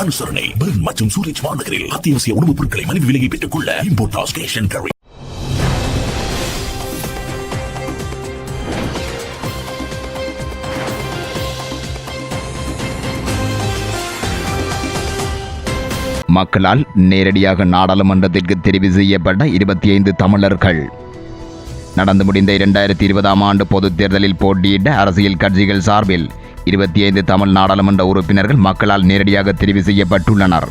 அனுசரணை பெர்ன் மற்றும் சூரிச் மாநகரில் அத்தியாவசிய உணவுப் பொருட்களை மலிவு விலையை பெற்றுக் கொள்ள இம்போர்ட்டாஸ் கேஷ் அண்ட் கேரி. மக்களால் நேரடியாக நாடாளுமன்றத்திற்கு தெரிவு செய்யப்பட்ட 25 தமிழர்கள் நடந்து முடிந்த 2020ஆம் ஆண்டு பொதுத் தேர்தலில் போட்டியிட்ட அரசியல் கட்சிகள் சார்பில் 25 தமிழ் நாடாளுமன்ற உறுப்பினர்கள் மக்களால் நேரடியாக தெரிவு செய்யப்பட்டுள்ளனர்.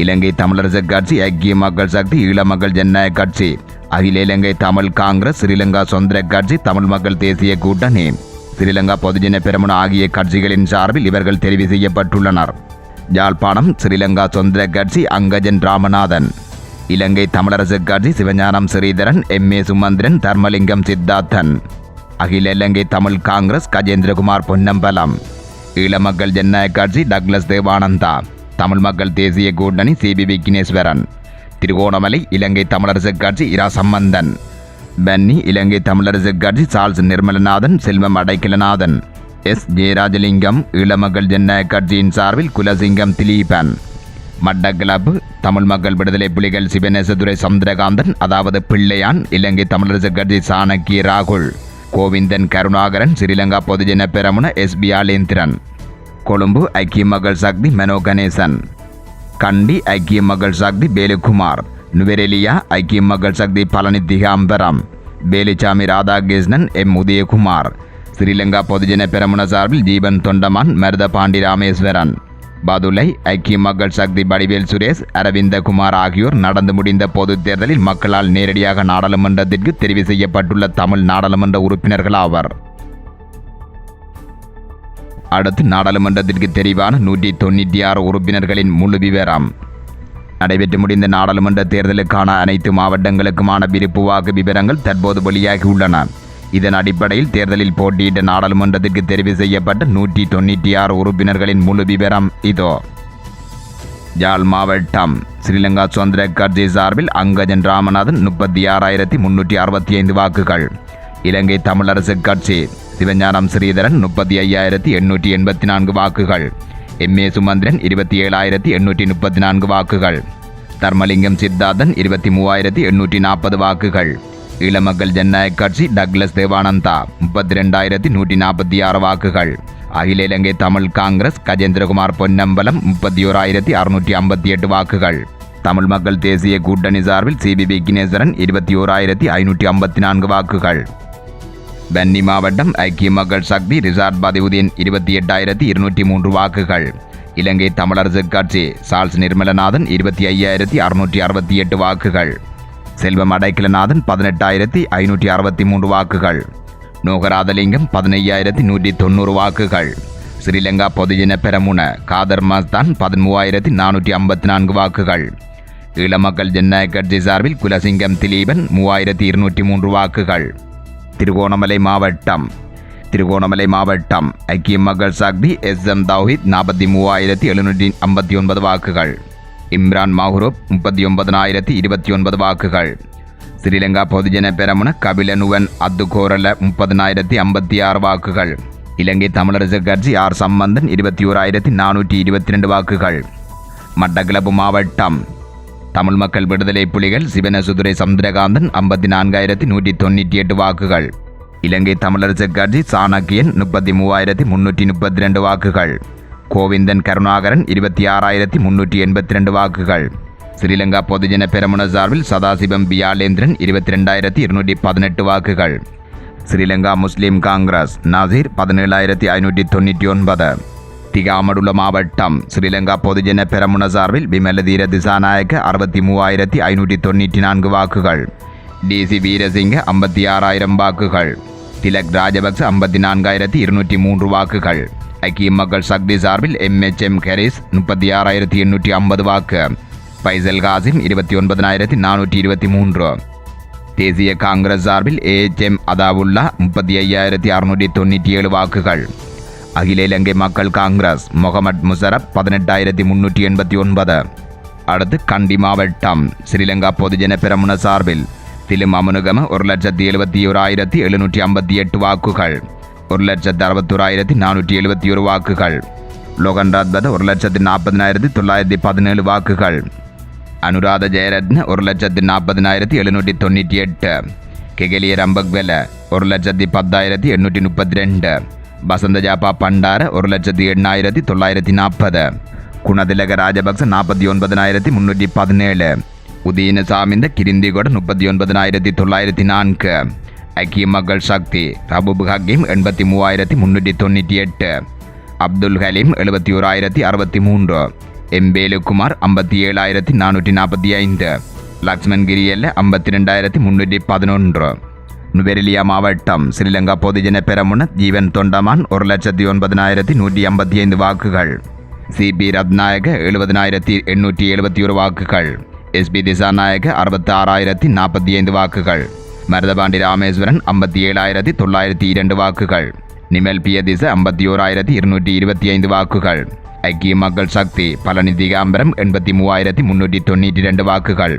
இலங்கை தமிழரசுக் கட்சி, ஐக்கிய மக்கள் சக்தி, ஈழ மக்கள் ஜனநாயக கட்சி, அகில இலங்கை தமிழ் காங்கிரஸ், ஸ்ரீலங்கா சுதந்திர கட்சி, தமிழ் மக்கள் தேசிய கூட்டணி, ஸ்ரீலங்கா பொதுஜன பெரமுன ஆகிய கட்சிகளின் சார்பில் இவர்கள் தெரிவு செய்யப்பட்டுள்ளனர். யாழ்ப்பாணம் ஸ்ரீலங்கா சுதந்திர கட்சி அங்கஜன் ராமநாதன், இலங்கை தமிழரசுக் கட்சி சிவஞானம் ஸ்ரீதரன், எம்.ஏ. சுமந்திரன், தர்மலிங்கம் சித்தார்த்தன், அகில இலங்கை தமிழ் காங்கிரஸ் கஜேந்திரகுமார் பொன்னம்பலம், ஈழ மக்கள் ஜனநாயக கட்சி டக்ளஸ் தேவானந்தா, தமிழ் மக்கள் தேசிய கூட்டணி சி.பி. விக்னேஸ்வரன், திருகோணமலை இலங்கை தமிழரசுக் கட்சி இரா சம்பந்தன், பன்னி இலங்கை தமிழரசுக் கட்சி சார்ல்ஸ் நிர்மலநாதன், செல்வம் அடைக்கலநாதன், எஸ். ஜெயராஜலிங்கம், ஈழ மக்கள் ஜனநாயக கட்சியின் சார்பில் குலசிங்கம் திலீபன், மட்டக்களப்பு தமிழ் மக்கள் விடுதலை புலிகள் சிவநேசதுரை சந்திரகாந்தன் அதாவது பிள்ளையான், இலங்கை தமிழரசுக் கட்சி சாணக்கிய ராகுல், கோவிந்தன் கருணாகரன், ஸ்ரீலங்கா பொதுஜன பெரமுன எஸ்.பி. ஆலேந்திரன், கொழும்பு ஐக்கிய மக்கள் சக்தி மனோ கணேசன், கண்டி ஐக்கிய மக்கள் சக்தி வேலுக்குமார், நுவரெலியா ஐக்கிய மக்கள் சக்தி பழனி திகாம்பரம், வேலுச்சாமி ராதாகிருஷ்ணன், எம். உதயகுமார், ஸ்ரீலங்கா பொதுஜன பெரமுன சார்பில் ஜீவன் தொண்டமான், மருத பாண்டி ராமேஸ்வரன், பதுளை ஐக்கிய மக்கள் சக்தி வடிவேல் சுரேஷ், அரவிந்தகுமார் ஆகியோர் நடந்து முடிந்த பொதுத் தேர்தலில் மக்களால் நேரடியாக நாடாளுமன்றத்திற்கு தெரிவு செய்யப்பட்டுள்ள தமிழ் நாடாளுமன்ற உறுப்பினர்கள் ஆவர். அடுத்து நாடாளுமன்றத்திற்கு தெரிவான 196 உறுப்பினர்களின் முழு விவரம். நடைபெற்று முடிந்த நாடாளுமன்ற தேர்தலுக்கான அனைத்து மாவட்டங்களுக்குமான விருப்பு வாக்கு விவரங்கள் தற்போது வெளியாகியுள்ளன. இதன் அடிப்படையில் தேர்தலில் போட்டியிட்ட நாடாளுமன்றத்திற்கு தெரிவு செய்யப்பட்ட 196 உறுப்பினர்களின் முழு விவரம் இதோ. யாழ் மாவட்டம் ஸ்ரீலங்கா சுதந்திர கட்சி சார்பில் அங்கஜன் ராமநாதன் 36,365 வாக்குகள், இலங்கை தமிழரசுக் கட்சி சிவஞானம் ஸ்ரீதரன் 35,884 வாக்குகள், எம்.ஏ. சுமந்திரன் 27,834 வாக்குகள், தர்மலிங்கம் சித்தார்த்தன் 23,840 வாக்குகள், ஈழ மக்கள் ஜனநாயக கட்சி டக்ளஸ் தேவானந்தா 32,146 வாக்குகள், அகில இலங்கை தமிழ் காங்கிரஸ் கஜேந்திரகுமார் பொன்னம்பலம் 31,658 வாக்குகள், தமிழ் மக்கள் தேசிய கூட்டணி சார்பில் சி.பி. விக்னேஸ்வரன் 21,554 வாக்குகள், பன்னி மாவட்டம் ஐக்கிய மக்கள் சக்தி ரிசார்ட் பதிவுதீன் 28,203 வாக்குகள், இலங்கை தமிழரசுக் கட்சி சார்ல்ஸ் நிர்மலநாதன் 25,668 வாக்குகள், செல்வம் அடைக்கலநாதன் 18,563 வாக்குகள், நோகராதலிங்கம் 15,190 வாக்குகள், ஸ்ரீலங்கா பொதுஜன பெரமுன காதர் மஸ்தான் 13,454 வாக்குகள், ஈழ மக்கள் ஜனநாயக கட்சி சார்பில் குலசிங்கம் திலீபன் 3,203 வாக்குகள், திருகோணமலை மாவட்டம் ஐக்கிய மக்கள் சக்தி எஸ்.எம். தௌஹித் 43,759 வாக்குகள், இம்ரான் மஹ்ரூப் 39,029 வாக்குகள், ஸ்ரீலங்கா பொதுஜன பெரமுன கபிலனுவன் அத்துகோரல 30,056 வாக்குகள், இலங்கை தமிழரசுக் கட்சி ஆர் சம்பந்தன் 21,422 வாக்குகள், மட்டக்களப்பு மாவட்டம் தமிழ் மக்கள் விடுதலை புலிகள் சிவநேசதுரை சந்திரகாந்தன் 54,198 வாக்குகள், இலங்கை தமிழரசுக் கட்சி சாணக்கியன் 33,332 வாக்குகள், கோவிந்தன் கருணாகரன் 26,382 வாக்குகள், ஸ்ரீலங்கா பொதுஜன பெரமுன சார்பில் சதாசிவம் பியாலேந்திரன் 22,218 வாக்குகள், ஸ்ரீலங்கா முஸ்லிம் காங்கிரஸ் நாசீர் 17,599, திகாமடுல மாவட்டம் ஸ்ரீலங்கா பொதுஜன பெரமுன சார்பில் விமலதீர திசாநாயக்க 63,594 வாக்குகள், டி.சி. வீரசிங்க 56,000 வாக்குகள், திலக் ராஜபக்ச 54,203 வாக்குகள், ஐக்கிய மக்கள் சக்தி சார்பில் எம்.எச்.எம். ஹரிஸ் 36,850 வாக்கு, பைசல் காசிம் 29,423, தேசிய காங்கிரஸ் சார்பில் ஏ.எச்.எம். அதாவுல்லா 35,697 வாக்குகள், அகில இலங்கை மக்கள் காங்கிரஸ் முகமது முஷரப் 18,389. அடுத்து கண்டி மாவட்டம் ஸ்ரீலங்கா பொதுஜன பெரமுன சார்பில் திலும் அமனுகம 1,71,758 வாக்குகள், 1,61,471 வாக்குகள், லோகன் ராத்பத் 1,40,917 வாக்குகள். அனுராத ஜெயரத்ன 1,40,798. கெகலிய ரம்பக்வெல 1,10,832. வசந்தஜாபா பண்டார 1,08,940. குணதிலக ராஜபக்ச 49,317. உதயன சாமிந்த கிரிந்திகொட 39,904. ஐக்கிய மக்கள் சக்தி ரபுப் ஹக்கீம் 83,398. அப்துல் ஹலீம் 71,063. எம்பேலுக்குமார் 57,445. லக்ஷ்மன் கிரியல்ல 52,311. நுவரெலியா மாவட்டம் ஸ்ரீலங்கா பொதுஜன பெரமுன ஜீவன் தொண்டமான் 1,09,155 வாக்குகள். சிபி ரத்நாயக 70,871 வாக்குகள். எஸ்பி திசாநாயக 66,045 வாக்குகள். மருதபாண்டி ராமேஸ்வரன் 57,902 வாக்குகள். நிமல் பியதிச 51,225 வாக்குகள். ஐக்கிய மக்கள் சக்தி பழனி திகாம்பரம் 83,392 வாக்குகள்.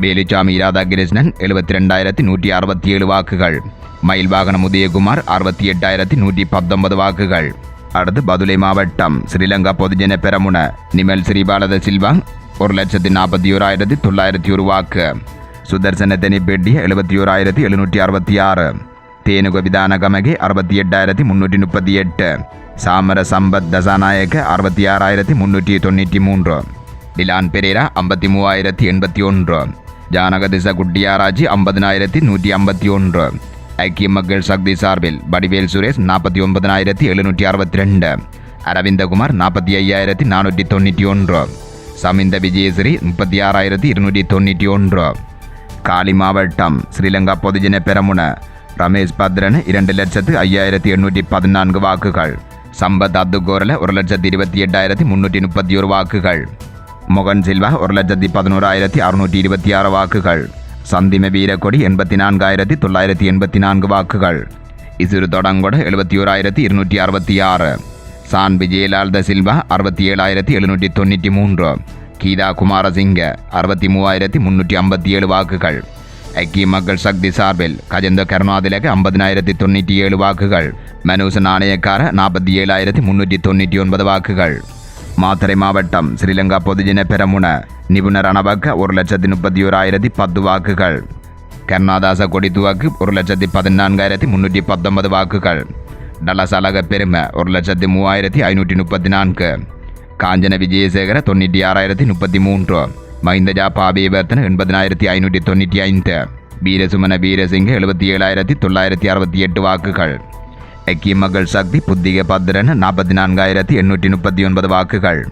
வேலுச்சாமி ராதாகிருஷ்ணன் 72,167 வாக்குகள். மயில்வாகனம் உதயகுமார் 68,119 வாக்குகள். அடுத்து பதுளை மாவட்டம் ஸ்ரீலங்கா பொதுஜன பெரமுன நிமல் ஸ்ரீபாலத சில்வா 1,41,901 வாக்கு. சுதர்சன தெனிப்பெட்டி 71,766. தேனுக விதான கமகே 68,338. சாமர சம்பத் தசாநாயக்க 66,393. டிலான் பெரேரா 53,081. ஜானக திச குட்டியாராஜி 50,151. ஐக்கிய மக்கள் சக்தி சார்பில் வடிவேல் சுரேஷ் 49,762. அரவிந்தகுமார் 45,491. சமிந்த விஜயஸ்ரீ 36,291. காலி மாவட்டம் ஸ்ரீலங்கா பொதுஜன பெரமுன ரமேஷ் பத்ரன் 2,05,814 வாக்குகள். சம்பத் அப்துகோரல 1,28,331 வாக்குகள். மொகன் சில்வா 1,11,626 வாக்குகள். சந்திம வீரக்கொடி 84,984 வாக்குகள். இசுரு தொடங்கொட 71,266. சான் விஜயலால் த சில்வா 67,793. கீதா குமாரசிங்க 63,357 வாக்குகள். ஐக்கிய மக்கள் சக்தி சார்பில் கஜந்த கருணாதிலக 50,097 வாக்குகள். மனூச நாணயக்கார 47,399 வாக்குகள். மாத்தறை மாவட்டம் ஸ்ரீலங்கா பொதுஜன பெரமுன நிபுணர் அனபக்க 1,31,10 வாக்குகள். கர்நாதாச கொடித்துவாக்கு 1,14,319 வாக்குகள். டலசலக பெருமை 1,03,534. காஞ்சன விஜயசேகர 96,033. மஹிந்தஜா பாபியவர்த்தன 80,595. வீரசுமன வீரசிங்க 77,968 வாக்குகள். ஐக்கிய மக்கள் சக்தி புத்திக பத்ரன் 44,839 வாக்குகள்.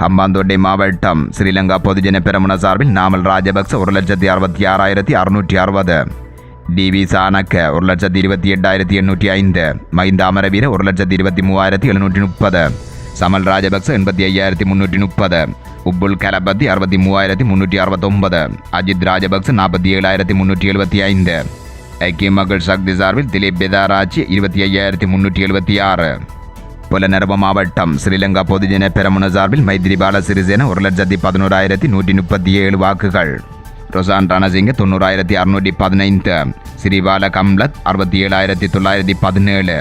ஹம்பாந்தோட்டை மாவட்டம் ஸ்ரீலங்கா பொதுஜன பெரமுன சார்பில் நாமல் ராஜபக்ச 1,66,660. டிவி சாணக்க 1,28,805. மஹிந்த அமரவீர 1,23,730. சமல் ராஜபக்ச 85,330. உப்புல் கலபத்தி 63,369. அஜித் ராஜபக்ச 47,375. ஐக்கிய மக்கள் சக்தி சார்பில் திலீப் பெதாராஜி 25,376. புலனர்வ மாவட்டம் ஸ்ரீலங்கா பொதுஜன பெரமுன சார்பில் மைத்ரிபால சிறிசேன 1,11,137 வாக்குகள். ரொசான் ரணசிங்க 90,615. ஸ்ரீபால கம்லத் 67,917.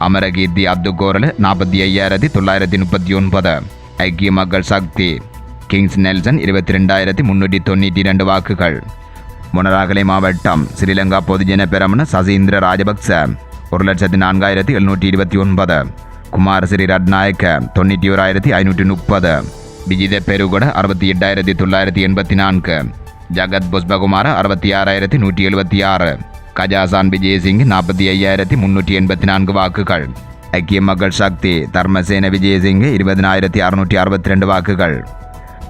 அமரகீர்த்தி அப்துகோரல 45,939. ஐக்கிய மக்கள் சக்தி கிங்ஸ் நெல்சன் 22,392 வாக்குகள். மொனராகலை மாவட்டம் ஸ்ரீலங்கா பொதுஜன பெரமுன சசீந்திர ராஜபக்ச 1,04,729. குமார் ஸ்ரீ ரட்நாயக்க 91,530. விஜித பெருகொட 68,984. ஜகத் புஷ்பகுமார 66,176. கஜாசான் விஜயசிங் 45,384 வாக்குகள். ஐக்கிய மக்கள் சக்தி தர்மசேன விஜயசிங் 20,662 வாக்குகள்.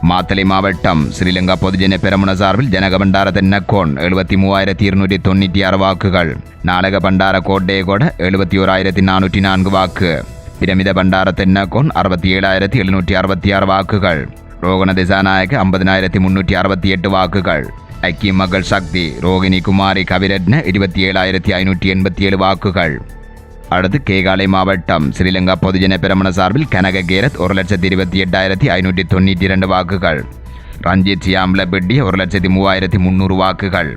மாத்தளை மாவட்டம் ஸ்ரீலங்கா பொதுஜன பெரமுன சார்பில் ஜனக பண்டார தென்னக்கோன் 73,296 வாக்குகள். நாடக பண்டார கோட்டையகோட 71,404 வாக்கு. பிரமித பண்டார தென்னக்கோன் 67,766 வாக்குகள். ரோகண திசாநாயக 50,368 வாக்குகள். ஐக்கிய மக்கள் சக்தி ரோகிணி குமாரி கவிரட்ன 27,587 வாக்குகள். அடுத்து கேகாலை மாவட்டம் ஸ்ரீலங்கா பொதுஜன பெரமுன சார்பில் கனக கேரத் 1,28,592 வாக்குகள். ரஞ்சித் சியாம்ல பெட்டி 1,03,300 வாக்குகள்.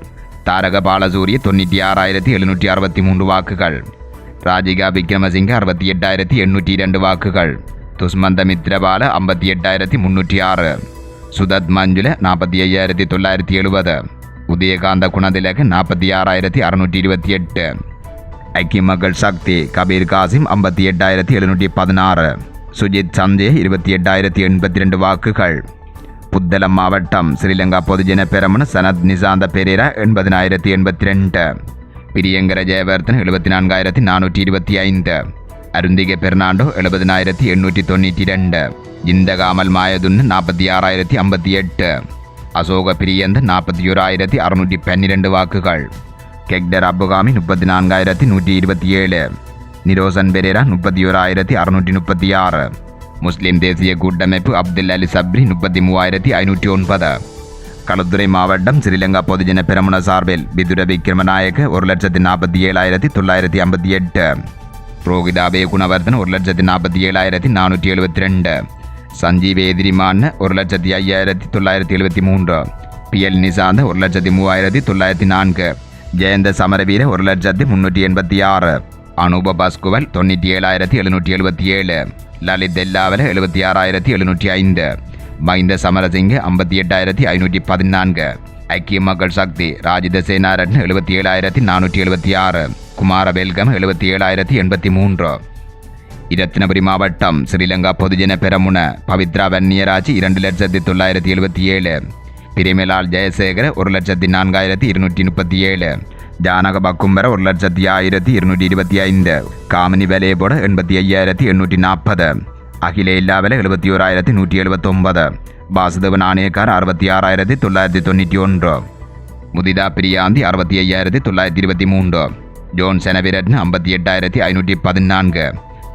தாரக பாலசூரிய 96,763 வாக்குகள். ராஜிகா விக்ரமசிங்க 68,802 வாக்குகள். துஷ்மந்த மித்ரபால 58,306, சுதத் மஞ்சுல 45,970, உதயகாந்த குணதிலக 46,628, ஐக்கிய மக்கள் சக்தி கபீர் காசிம் 58,716, சுஜித் சந்தே 28,082 வாக்குகள். புத்தளம் மாவட்டம் ஸ்ரீலங்கா பொதுஜன பெரமுன சனத் நிசாந்த பெரேரா 80,082, பிரியங்கர ஜெயவர்தன் 74,425, அருந்திக பெர்னாண்டோ 70,892, இந்தகாமல் மாயதுன் 46,058, அசோக பிரியந்தன் 41,612 வாக்குகள். கெக்டர் அபுகாமி 34,127, நிரோசன் பெரேரா 31,636, முஸ்லிம் தேசிய கூட்டமைப்பு அப்துல் அலி சப்ரி 33,509. களுத்துறை மாவட்டம் ஸ்ரீலங்கா பொதுஜன பெரமுன சார்பில் பிதுர விக்ரமநாயக்க 1,40,958, ரோகிதாபே குணவர்தன் 1,47,472, சஞ்சீவ் எதிரிமான 1,05,973, பிஎல் நிசாந்த 1,03,904, ஜெயந்த சமரவீர 1,386, அனூப பஸ்குவல் 97,777, லலித் எல்லாவல 76,705, மைந்த சமரசிங்க 58,514, ஐக்கிய மக்கள் சக்தி ராஜித சேனாரட்ன 77,476, குமார வெல்கம் 77,083. இரத்தினபுரி மாவட்டம் ஸ்ரீலங்கா பொதுஜன பெரமுன பவித்ரா வன்னியராஜி 2,09,77, பிரிமிலால் ஜெயசேகர 1,04,237, ஜானக பக்கும்பர 1,01,225, காமினி வலேபோட 85,840, அகில இல்லாவல 71,179, வாசுதேவ நாணயக்கார் 66,991, முதிதா பிரியாந்தி 65,923, ஜோன் செனவிரட்ன 58,514.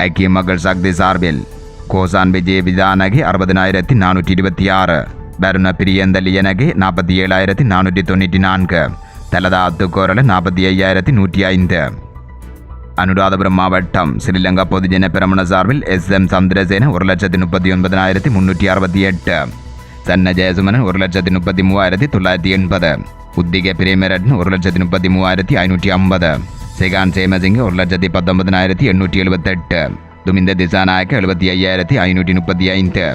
ஐக்கிய மக்கள் சக்தி சார்பில் கோசான் விஜய் விதானகி 60,426, வருண பிரியந்தலியனகி 47,494, தலதா அத்துக்கோரல 45,105. அனுராதபுரம் மாவட்டம் ஸ்ரீலங்கா பொதுஜன பெரமுன சார்பில் SM Chandrasena 1,39,368, Channa Jayasumana 1,33,980, Uthika Premaratne 1,33,550, Sehan Semasinghe 1,19,878, Duminda Dissanayake 75,535,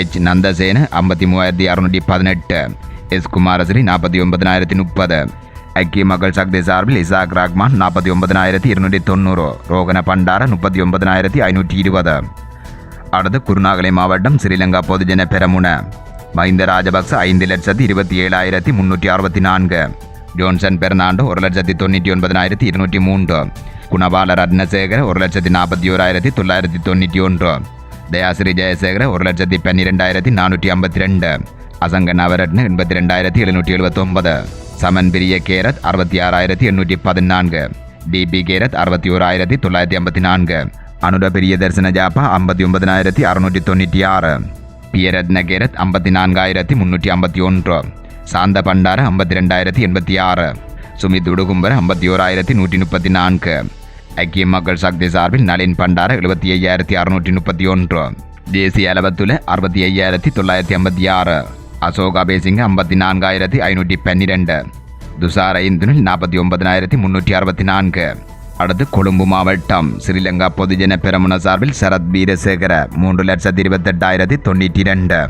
H Nandasena 53,618, S Kumarasiri 49,030. ஐக்கிய மக்கள் சக்தி சார்பில் இசாக் ரஹ்மான் 49,290, ரோகன பண்டார 39,520. அடுத்து குருநாகலை மாவட்டம் ஸ்ரீலங்கா பொதுஜன பெரமுன மஹிந்த ராஜபக்ச 5,27,364, ஜோன்சன் பெர்னாண்டோ 1,99,203, குணபால ரத்னசேகர 1,41,991, தயாசிரி ஜெயசேகர 1,12,452, அசங்க நவரட்ன 82,779, சமன் பிரிய கேரத் 66,814, டிபி கேரத் 61,954, அனுர பிரிய தர்சன ஜாப்பா 59,696, பியரத்ன கேரத் 54,351, சாந்த பண்டார 52,086, சுமித் உடுகும்பர 51,134. ஐக்கிய மக்கள் சக்தி சார்பில் நளின் பண்டார 75,631, தேசிய அளவத்துல 65,956, அசோகா பேசிங்க 54,512, துசார இந்துனில் 49,364. அடுத்து கொழும்பு மாவட்டம் ஸ்ரீலங்கா பொதுஜன பெரமுன சார்பில் சரத் வீரசேகர 3,28,092,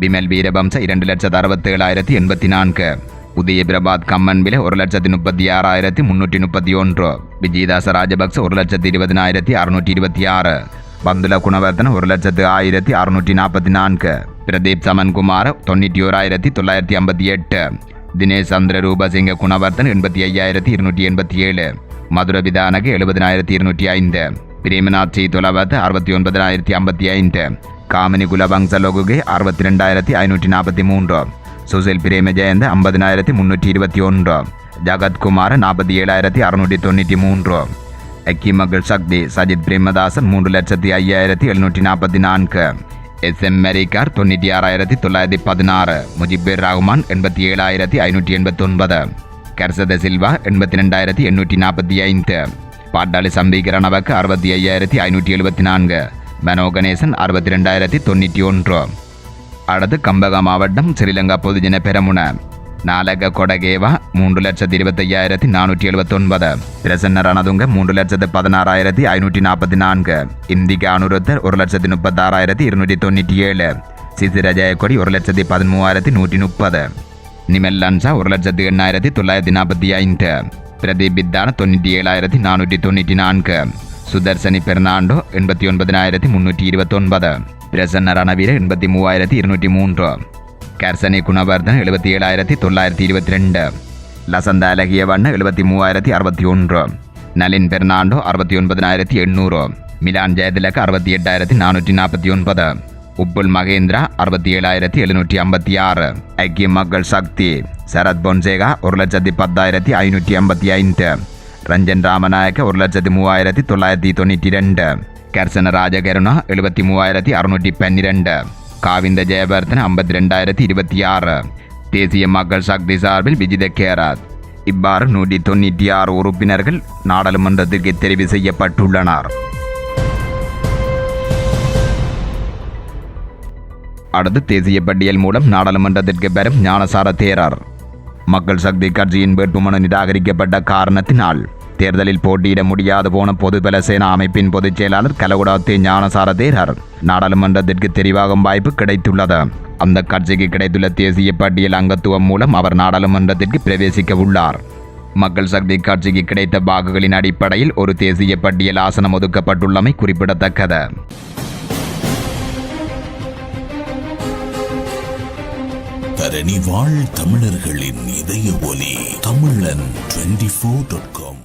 பிமல் வீரபம்ச 2,67,084, உதய பிரபாத் கம்மன்பில 1,36,331, விஜயதாச ராஜபக்ச 1,20,626, பந்துல குணவர்த்தன 1,01,644, பிரதீப் சமன்குமார் 91,958, தினேஷ் சந்திர ரூபசிங்க குணவர்த்தன் 85,287, மதுர விதானக 70,205, பிரேமநாத் சீதுலவத் 69,055, காமினி குலவங்ச லொகுகே 62,543, சுசில் பிரேம ஜெயந்த 50,321, ஜகத்குமார 47,693. ஐக்கிய மக்கள் சக்தி சஜித் பிரேமதாசன் 3,05,744, SM மெரிக்கார் 96,916, முஜிபுர் ரஹ்மான் 87,589, கர்சத சில்வா 82,845, பாட்டாளி சம்பீகரணவக்கு 65,574, மனோ கணேசன் 62,091. அடுத்து கம்பக மாவட்டம் ஸ்ரீலங்கா பொதுஜன பெரமுன நாலக கொடகேவா 3,25,479, பிரசன்ன ரணதுங்க 3,16,544, இந்திக அனுருத்தர் 1,36,297, சிசிர ஜெயக்கொடி 1,13,130, நிமெல்லன்சா 1,08,945, பிரதீப் பித்தான 97,494, சுதர்சனி பெர்னாண்டோ 89,329, பிரசன்ன ரணவீர 83,203, கர்சனி குணவர்தன் 77,922, லசந்த அழகியவண்ண 73,061, நலின் பெர்னாண்டோ 69,800, மிலான் ஜெயதிலக 68,449, உப்புல் மகேந்திரா 67,756, ஐக்கிய மக்கள் சக்தி சரத் பொன்சேகா 1,10,555, ரஞ்சன் ராமநாயக்க 1,03,992, கர்சன ராஜகருணா 73,612, காவிந்த ஜெயவர்தன 52,026, தேசிய மக்கள் சக்தி சார்பில் விஜித கேராத். இவ்வாறு 196 உறுப்பினர்கள் நாடாளுமன்றத்திற்கு தெரிவு செய்யப்பட்டுள்ளனர். அடுத்து தேசிய பட்டியல் மூலம் நாடாளுமன்றத்திற்கு பெறும் ஞானசார தேரர். மக்கள் சக்தி கட்சியின் வேட்புமனு நிராகரிக்கப்பட்ட காரணத்தினால் தேர்தலில் போட்டியிட முடியாது போன பொதுபல சேனா அமைப்பின் பொதுச் செயலாளர் கலகுடாத்தே ஞானசார தேரர் நாடாளுமன்றத்திற்கு தெரிவாகும் வாய்ப்பு கிடைத்துள்ளது. அந்த கட்சிக்கு கிடைத்துள்ள தேசிய பட்டியல் அங்கத்துவம் மூலம் அவர் நாடாளுமன்றத்திற்கு பிரவேசிக்க உள்ளார். மக்கள் சக்தி கட்சிக்கு கிடைத்த வாக்குகளின் அடிப்படையில் ஒரு தேசிய பட்டியல் ஆசனம் ஒதுக்கப்பட்டுள்ளமை குறிப்பிடத்தக்கது. தரணி வாழ் தமிழர்களின் இதய ஒலி தமிழன் 24.com